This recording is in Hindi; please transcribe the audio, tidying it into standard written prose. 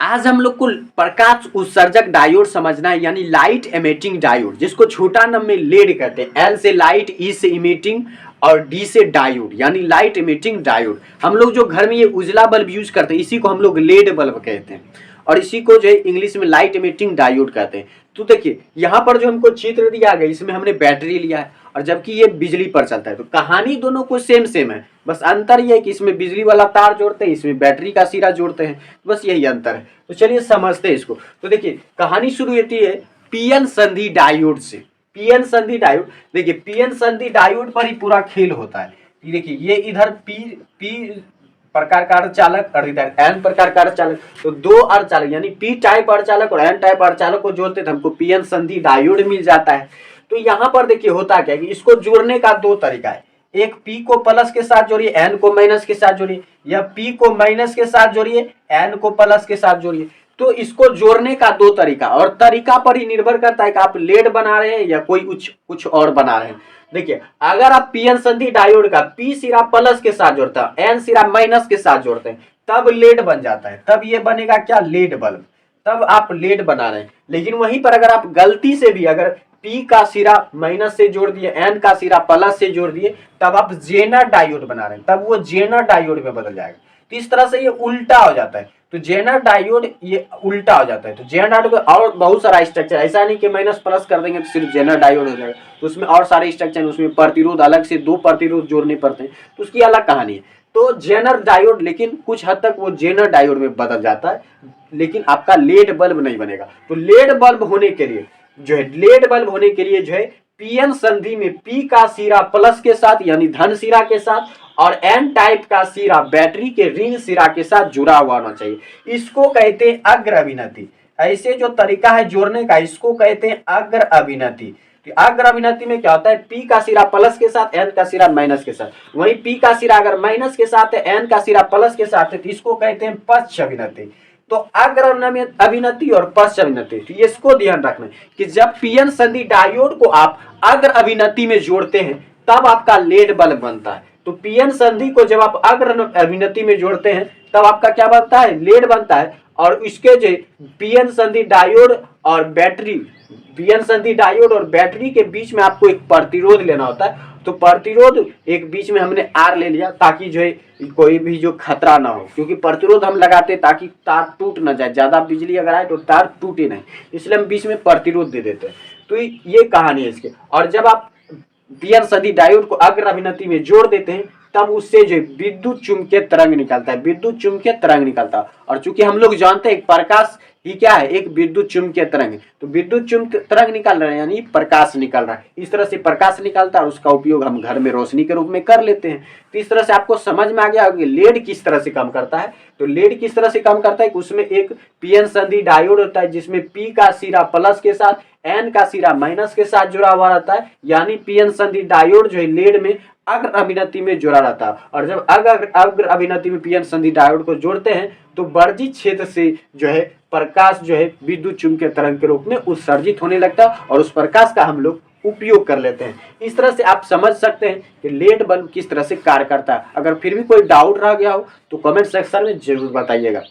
आज हम लोग को प्रकाश उत्सर्जक डायोड समझना है, यानी लाइट एमिटिंग डायोड, जिसको छोटा नाम में लेड कहते हैं। एल से लाइट, ई से इमिटिंग और डी से डायोड, यानी लाइट एमिटिंग डायोड। हम लोग जो घर में ये उजला बल्ब यूज करते हैं इसी को हम लोग लेड बल्ब कहते हैं और इसी को जो है इंग्लिश में लाइट एमिटिंग डायोड कहते हैं। तो देखिए यहाँ पर जो हमको चित्र दिया गया इसमें हमने बैटरी लिया है और जबकि ये बिजली पर चलता है, तो कहानी दोनों को सेम है, बस अंतर ये है कि इसमें बिजली वाला तार जोड़ते हैं, इसमें बैटरी का सिरा जोड़ते हैं, बस यही अंतर है। तो चलिए समझते हैं इसको। तो देखिए कहानी शुरू होती है पीएन संधि डायोड से। पीएन संधि डायोड, देखिए पीएन संधि डायोड पर ही पूरा खेल होता है। देखिए ये इधर पी प्रकार का अर्धचालक और इधर एन प्रकार का अर्धचालक, तो दो अर्धचालक यानी पी टाइप अर्धचालक और एन टाइप अर्धचालक को जोड़ते थे हमको पीएन संधि डायोड मिल जाता है। तो यहाँ पर देखिए होता क्या है कि इसको जोड़ने का दो तरीका है, एक पी को प्लस के साथ जोड़िए, एन को माइनस के साथ जोड़िए, या पी को माइनस के साथ जोड़िए, एन को प्लस के साथ जोड़िए। तो इसको जोड़ने का दो तरीका, और तरीका पर ही निर्भर करता है कि आप लेड बना रहे हैं या कोई कुछ और बना रहे हैं। देखिए अगर आप पीएन संधि डायोड का पी सिरा प्लस के साथ जोड़ते हैं, एन सिरा माइनस के साथ जोड़ते हैं, तब लेड बन जाता है, तब ये बनेगा क्या, लेड बल्ब, तब आप लेड बना रहे हैं। लेकिन वहीं पर अगर आप गलती से भी अगर पी का सिरा माइनस से जोड़ दिए, एन का सिरा प्लस से जोड़ दिए, तब आप जेनर डायोड बना रहे हैं, तब वो जेनर डायोड में बदल जाएगा। तो इस तरह से ये उल्टा हो जाता है, तो जेनर डायोड ये उल्टा हो जाता है। तो जेनर डायोड में और बहुत सारा स्ट्रक्चर, ऐसा नहीं कि माइनस प्लस कर देंगे तो सिर्फ जेनर डायोड हो जाएगा, तो उसमें और सारे स्ट्रक्चर, उसमें प्रतिरोध अलग से दो प्रतिरोध जोड़ने पड़ते हैं, तो उसकी अलग कहानी है। तो जेनर डायोड लेकिन कुछ हद तक वो जेनर डायोड में बदल जाता है, लेकिन आपका लेड बल्ब नहीं बनेगा। तो लेड बल्ब होने के लिए जो है, लेड बल्ब होने के लिए जो है पीएन संधि में पी का सिरा प्लस के साथ यानी धन सिरा के साथ और एन टाइप का सिरा बैटरी के ऋण सिरा के साथ जुड़ा हुआ होना चाहिए। इसको कहते हैं अग्र अभिनति। ऐसे जो तरीका है जोड़ने का इसको कहते हैं अग्र अभिनति। तो अग्र अभिनति में क्या होता है, पी का सिरा प्लस के साथ, एन का सिरा माइनस के साथ। वहीं पी का सिरा अगर माइनस के साथ है, एन का सिरा प्लस के साथ है, तो इसको कहते हैं पश्च अभिनति। तो अग्र अभिनति और पश्च अभिनति, तो इसको ध्यान रखना कि जब पीएन संधि डायोड को आप अग्र अभिनति में जोड़ते हैं तब आपका लेड बल्ब बनता है। तो पीएन संधि को जब आप अग्र अभिनति में जोड़ते हैं तब आपका क्या बनता है, लेड बनता है। और इसके जो पीएन संधि डायोड और बैटरी, पीएन संधि डायोड और बैटरी के बीच में आपको एक प्रतिरोध लेना होता है। तो प्रतिरोध एक बीच में हमने आर ले लिया ताकि जो है कोई भी जो खतरा ना हो, क्योंकि प्रतिरोध हम लगाते ताकि तार टूट ना जाए, ज्यादा बिजली अगर आए तो तार टूटे नहीं, इसलिए हम बीच में प्रतिरोध दे देते हैं। तो ये कहानी है इसके। और जब आप पीएन संधि डायोड को अग्र अभिनति में जोड़ देते हैं तब उससे जो विद्युत चुंबकीय तरंग निकलता है, विद्युत चुंबकीय तरंग निकलता है। और चूंकि हम लोग जानते हैं प्रकाश ही क्या है, एक विद्युत चुंबकीय तरंग है, तो विद्युत चुंबकीय तरंग निकल रहा है यानी प्रकाश निकल रहा है। इस तरह से प्रकाश निकलता है और उसका उपयोग हम घर में रोशनी के रूप में कर लेते हैं। तो इस तरह से आपको समझ में आ गया कि लेड किस तरह से काम करता है। तो लेड किस तरह से काम करता है कि उसमें एक पीएन संधि डायोड होता है जिसमें पी का सिरा प्लस के साथ, एन का सिरा माइनस के साथ जुड़ा हुआ रहता है, यानी पीएन संधि डायोड जो है लेड में अग्र अभिनति में जुड़ा रहता है। और जब अग्र अभिनति में पीएन संधि डायोड को जोड़ते हैं तो वर्जित क्षेत्र से जो है प्रकाश जो है विद्युत चुंबकीय तरंग के रूप में उत्सर्जित होने लगता है और उस प्रकाश का हम लोग उपयोग कर लेते हैं। इस तरह से आप समझ सकते हैं कि लेड बल्ब किस तरह से कार्य करता है। अगर फिर भी कोई डाउट रह गया हो तो कमेंट सेक्शन में जरूर बताइएगा।